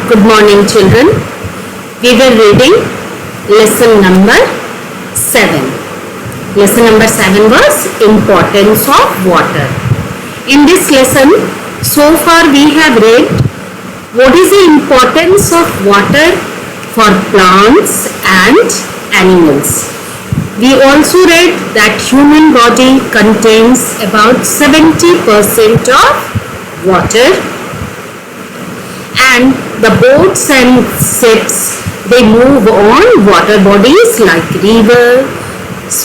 Good morning, children. We were reading lesson number 7. Lesson number 7 was importance of water. In this lesson, so far we have read what is the importance of water for plants and animals. We also read that human body contains about 70% of water, and the boats and ships, they move on water bodies like rivers,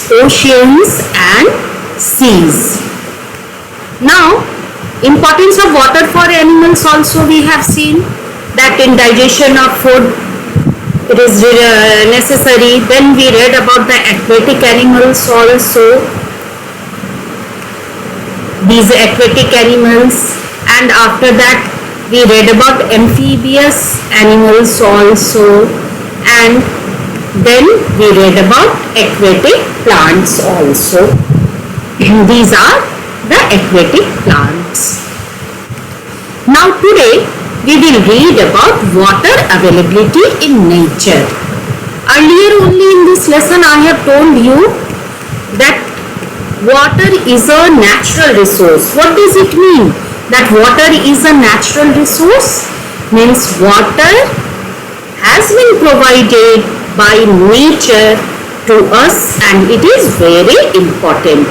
oceans and seas. Now, importance of water for animals also we have seen that in digestion of food it is necessary. Then we read about the aquatic animals also, these aquatic animals, and after that we read about amphibious animals also, and then we read about aquatic plants also. These are the aquatic plants. Now today we will read about water availability in nature. Earlier only in this lesson I have told you that water is a natural resource. What does it mean? That water is a natural resource means water has been provided by nature to us and it is very important.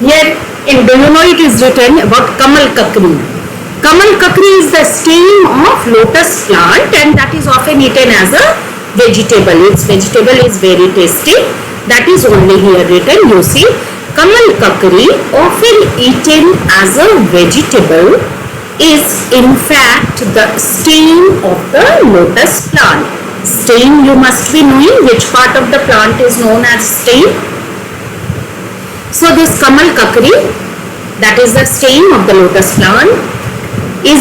Here in Bengali it is written about Kamal Kakri. Kamal Kakri is the stem of lotus plant and that is often eaten as a vegetable. Its vegetable is very tasty. That is only here written. You see, Kamal Kakri, often eaten as a vegetable, is in fact the stem of the lotus plant. Stem, you must be knowing which part of the plant is known as stem. So this Kamal Kakri, that is the stem of the lotus plant, is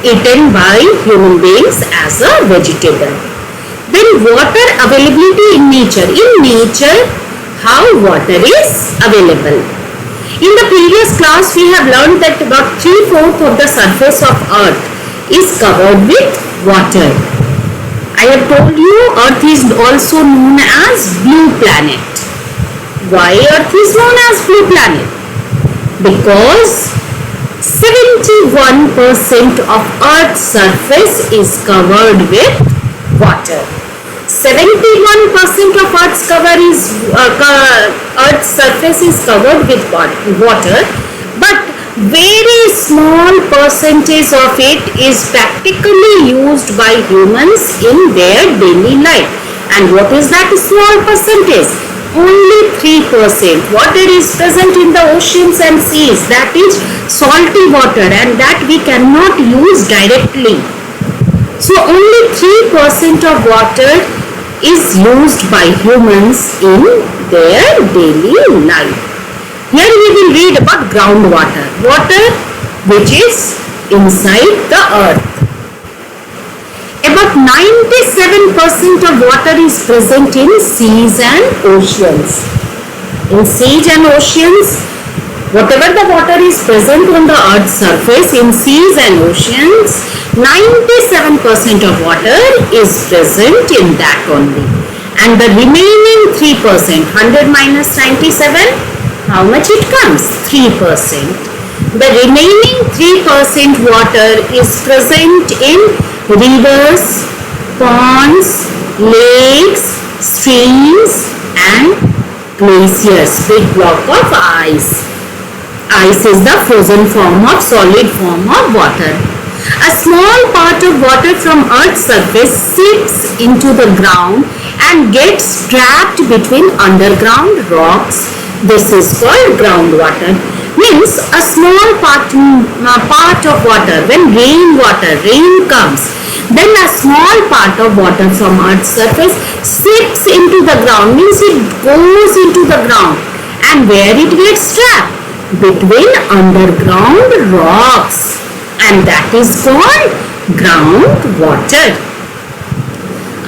eaten by human beings as a vegetable. Then water availability in nature. In nature, how water is available. In the previous class, we have learned that about 3/4 of the surface of Earth is covered with water. I have told you Earth is also known as blue planet. Why Earth is known as blue planet? Because 71% of Earth's surface is covered with water. 71% of Earth's surface is covered with water, but very small percentage of it is practically used by humans in their daily life. And what is that small percentage? Only 3%. Water is present in the oceans and seas, that is salty water, and that we cannot use directly. So only 3% of water is used by humans in their daily life. Here we will read about groundwater, water which is inside the earth. About 97% of water is present in seas and oceans. In seas and oceans, whatever the water is present on the earth's surface, in seas and oceans, 97% of water is present in that only. And the remaining 3%, 100 minus 97, how much it comes? 3%. The remaining 3% water is present in rivers, ponds, lakes, streams and glaciers, big block of ice. Ice is the frozen form of solid form of water. A small part of water from Earth's surface seeps into the ground and gets trapped between underground rocks. This is called groundwater. Means a small part of water, when rain comes, then a small part of water from Earth's surface seeps into the ground, means it goes into the ground, and where it gets trapped? Between underground rocks, and that is called groundwater.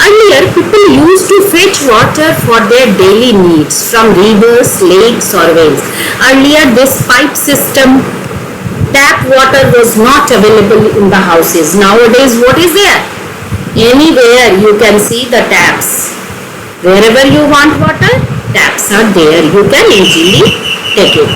Earlier, people used to fetch water for their daily needs from rivers, lakes or wells. Earlier, this pipe system tap water was not available in the houses. Nowadays, what is there? Anywhere you can see the taps. Wherever you want water, taps are there. You can easily take it.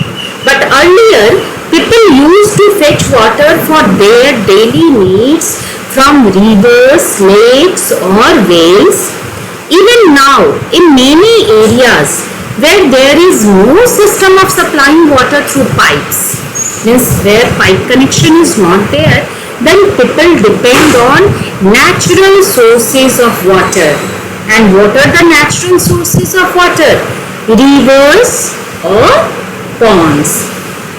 But earlier, people used to fetch water for their daily needs from rivers, lakes or wells. Even now, in many areas where there is no system of supplying water through pipes, means where pipe connection is not there, then people depend on natural sources of water. And what are the natural sources of water? Rivers or ponds.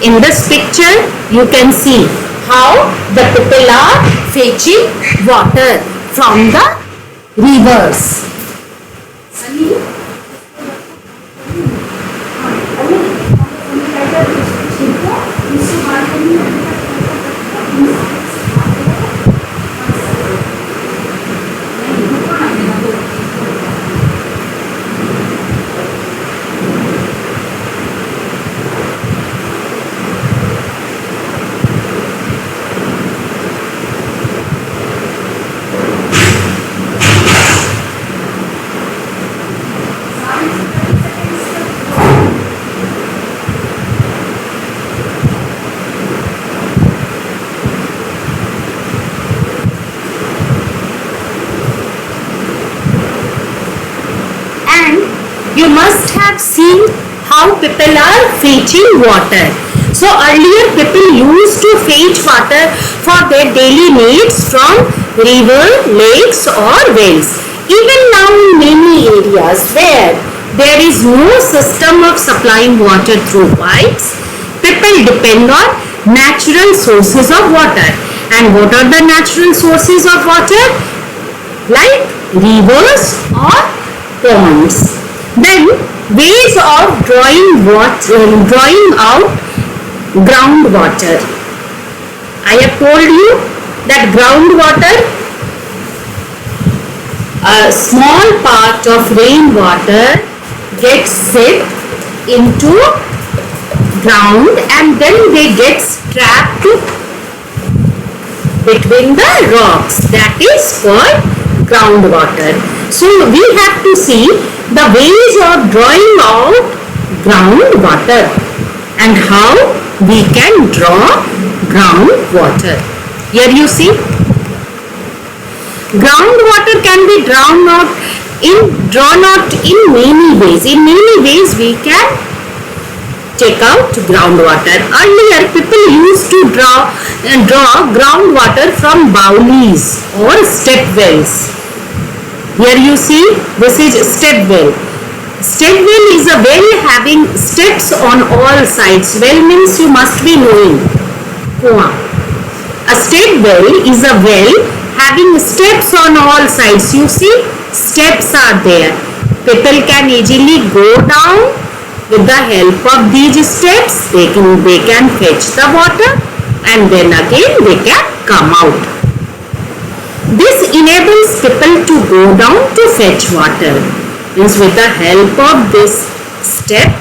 In this picture, you can see how the people are fetching water from the rivers. You must have seen how people are fetching water. So earlier people used to fetch water for their daily needs from river, lakes or wells. Even now in many areas where there is no system of supplying water through pipes, people depend on natural sources of water. And what are the natural sources of water? Like rivers or ponds. Then ways of drawing out groundwater. I have told you that groundwater, a small part of rainwater gets set into ground and then they get trapped between the rocks. That is called groundwater. So we have to see the ways of drawing out groundwater and how we can draw groundwater. Here you see, groundwater can be drawn out in many ways. In many ways we can take out groundwater. Earlier people used to draw groundwater from bowlies or step wells. Here you see, this is step well. Step well is a well having steps on all sides. Well means you must be knowing. A step well is a well having steps on all sides. You see, steps are there. People can easily go down with the help of these steps. They can fetch the water and then again they can come out. This enables people to go down to fetch water. Means with the help of this steps,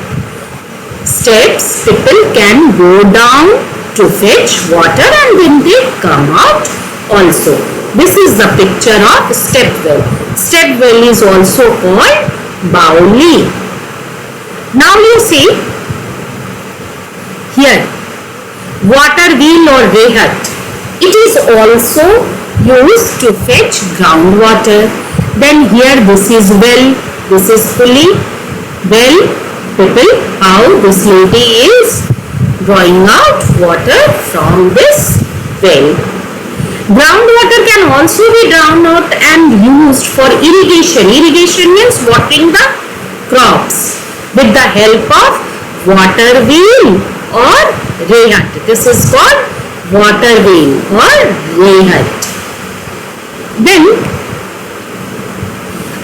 people can go down to fetch water and then they come out also. This is the picture of step well. Step well is also called bowli. Now you see here, water wheel or rehat. It is also used to fetch groundwater. Then here this is well, this is pulley. Well, people, how this lady is drawing out water from this well. Groundwater can also be drawn out and used for irrigation. Irrigation means watering the crops with the help of water wheel or rehat. This is called water wheel or rehat. Then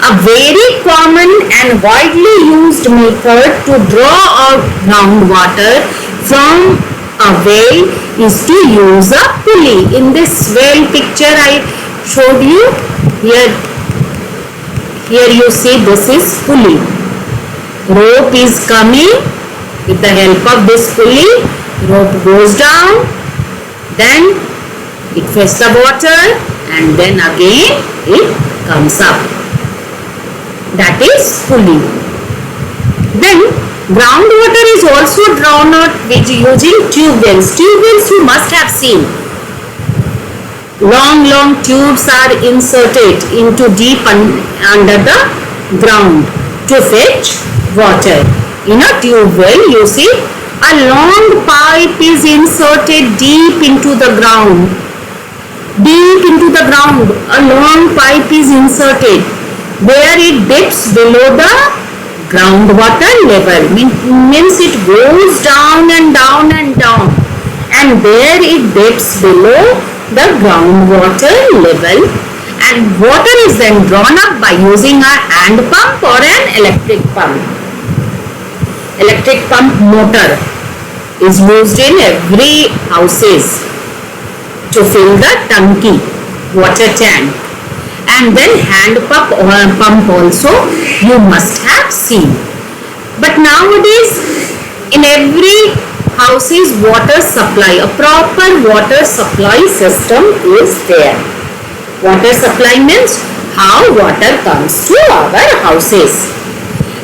a very common and widely used method to draw out groundwater from a well is to use a pulley. In this well picture I showed you, here you see this is pulley. Rope is coming. With the help of this pulley, rope goes down then it fetches the water and then again it comes up. That is pulley. Then groundwater is also drawn out using tube wells. Tube wells you must have seen. Long tubes are inserted into deep under the ground to fetch water. In a tube well, you see a long pipe is inserted deep into the ground. Deep into the ground, a long pipe is inserted where it dips below the groundwater level. Means it goes down and down and down, and there it dips below the groundwater level, and water is then drawn up by using a hand pump or an electric pump. Electric pump motor is used in every houses to fill the tanki, water tank, and then hand pump also you must have seen. But nowadays in every houses water supply, a proper water supply system is there. Water supply means how water comes to our houses.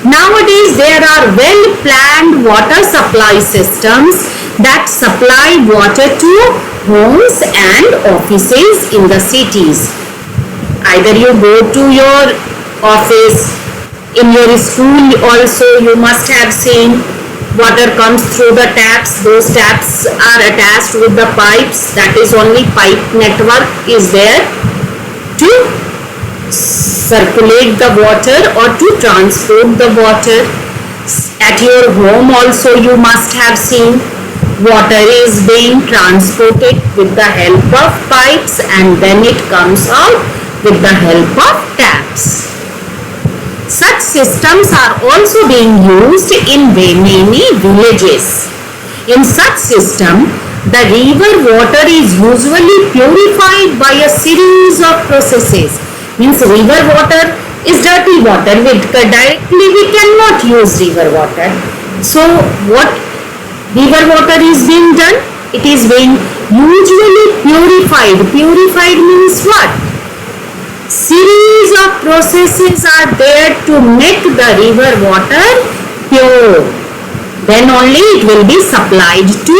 Nowadays there are well planned water supply systems that supply water to homes and offices in the cities. Either you go to your office, in your school also you must have seen water comes through the taps. Those taps are attached with the pipes. That is only pipe network is there to circulate the water or to transport the water. At your home also you must have seen water is being transported with the help of pipes and then it comes out with the help of taps. Such systems are also being used in many villages. In such system, the river water is usually purified by a series of processes. Means river water is dirty water. Directly we cannot use river water. So what river water is being done? It is being usually purified. Purified means what? Series of processes are there to make the river water pure. Then only it will be supplied to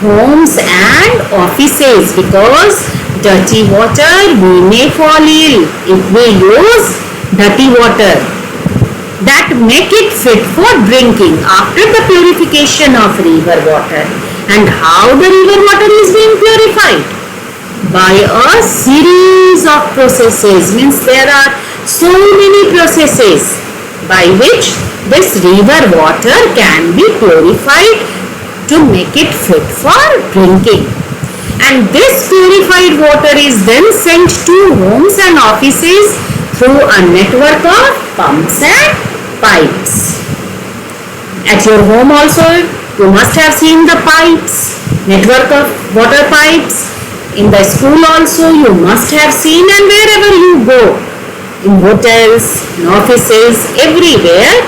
homes and offices, because dirty water we may fall ill if we use dirty water. That make it fit for drinking after the purification of river water. And how the river water is being purified? By a series of processes. Means there are so many processes by which this river water can be purified to make it fit for drinking. And this purified water is then sent to homes and offices through a network of pumps and pipes. At your home also you must have seen the pipes, network of water pipes. In the school also you must have seen, and wherever you go, in hotels, in offices, everywhere,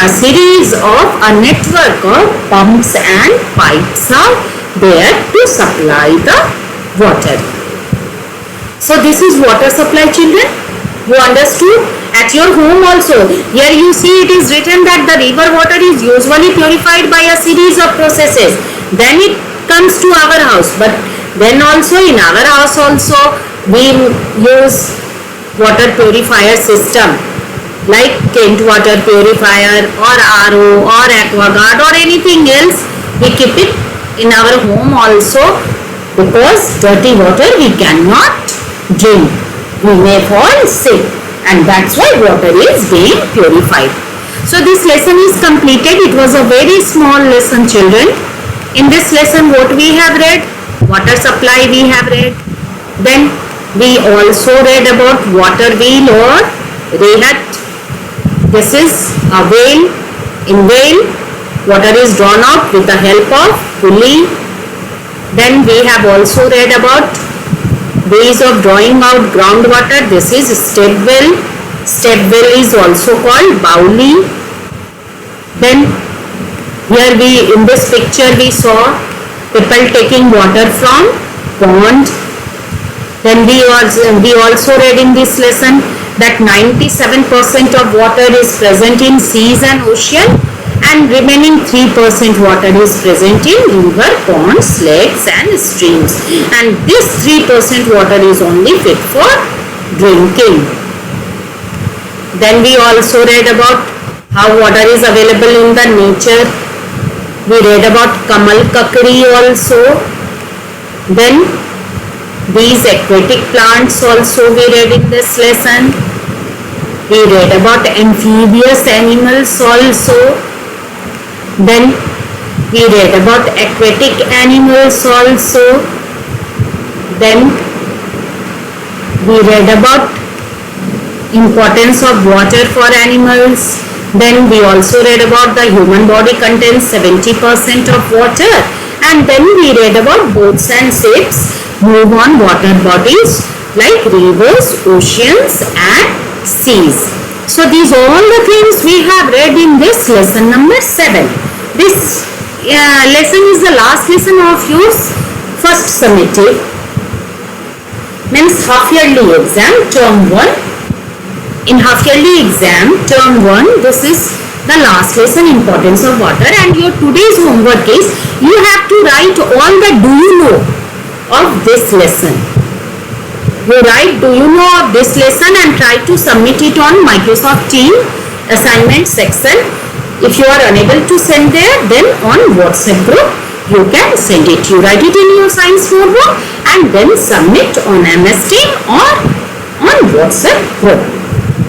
a series of a network of pumps and pipes are there to supply the water. So this is water supply, children. You understood? At your home also, here you see it is written that the river water is usually purified by a series of processes. Then it comes to our house. But then also in our house also we use water purifier system like Kent water purifier or RO or AquaGuard or anything else. We keep it in our home also, because dirty water we cannot drink. We may fall sick, and that's why water is being purified. So this lesson is completed. It was a very small lesson, children. In this lesson what we have read? Water supply we have read. Then we also read about water wheel or rehat. This is a wheel. In wheel, water is drawn out with the help of pulley. Then we have also read about ways of drawing out groundwater. This is step well. Step well is also called Bowli. Then here in this picture we saw people taking water from pond. Then we also read in this lesson that 97% of water is present in seas and ocean, and remaining 3% water is present in river, ponds, lakes and streams, and this 3% water is only fit for drinking. Then we also read about how water is available in the nature. We read about Kamal Kakri also. Then these aquatic plants also we read in this lesson. We read about amphibious animals also. Then we read about aquatic animals also. Then we read about importance of water for animals. Then we also read about the human body contains 70% of water. And then we read about boats and ships move on water bodies like rivers, oceans and seas. So these are all the things we have read in this lesson number 7. This lesson is the last lesson of your first summative, means half yearly exam, term 1. In half yearly exam, term 1, this is the last lesson, importance of water, and your today's homework is you have to write all the do you know of this lesson. You write do you know of this lesson and try to submit it on Microsoft Team assignment section. If you are unable to send there, then on WhatsApp group you can send it. You write it in your science notebook and then submit on MS Team or on WhatsApp group.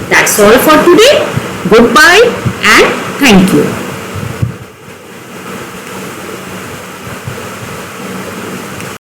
That's all for today. Goodbye and thank you.